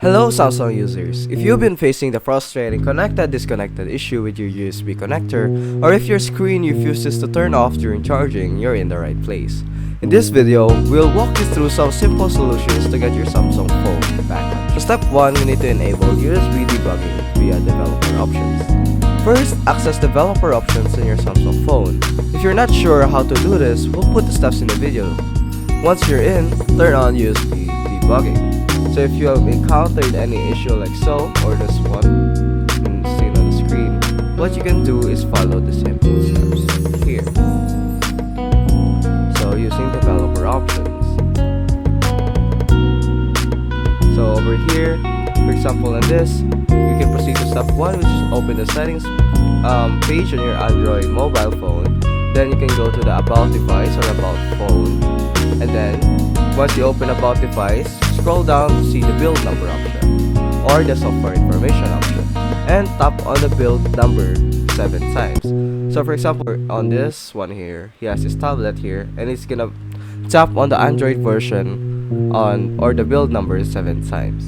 Hello Samsung users, if you've been facing the frustrating connected-disconnected issue with your USB connector, or if your screen refuses to turn off during charging, you're in the right place. In this video, we'll walk you through some simple solutions to get your Samsung phone back up. So step 1, we need to enable USB debugging via developer options. First, access developer options in your Samsung phone. If you're not sure how to do this, we'll put the steps in the video. Once you're in, turn on USB debugging. So if you have encountered any issue like so, or this one seen on the screen, what you can do is follow the simple steps here. So using developer options. So over here, for example in this, you can proceed to step 1, which is open the settings page on your Android mobile phone. Then you can go to the about device or about phone, and then once you open about device, scroll down to see the build number option or the software information option, and tap on the build number 7 times. So for example, on this one here, he has his tablet here, and it's gonna tap on the Android version or the build number 7 times.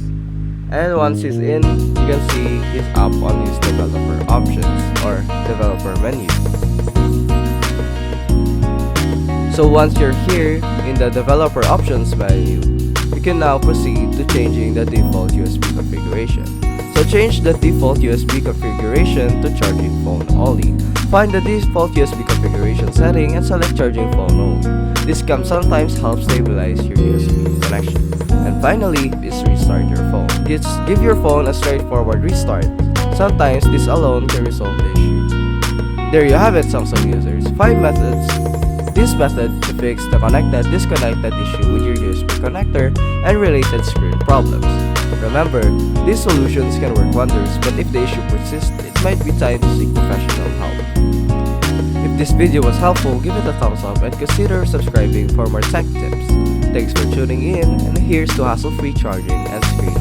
And once he's in, you can see his app on his developer options or developer menu. So once you're here in the developer options menu, you can now proceed to changing the default USB configuration. So change the default USB configuration to charging phone only. Find the default USB configuration setting and select charging phone only. This can sometimes help stabilize your USB connection. And finally is restart your phone. Just give your phone a straightforward restart. Sometimes this alone can resolve the issue. There you have it, Samsung users. 5 methods. This method to fix the connected-disconnected issue with your USB connector and related screen problems. Remember, these solutions can work wonders, but if the issue persists, it might be time to seek professional help. If this video was helpful, give it a thumbs up and consider subscribing for more tech tips. Thanks for tuning in, and here's to hassle-free charging and screen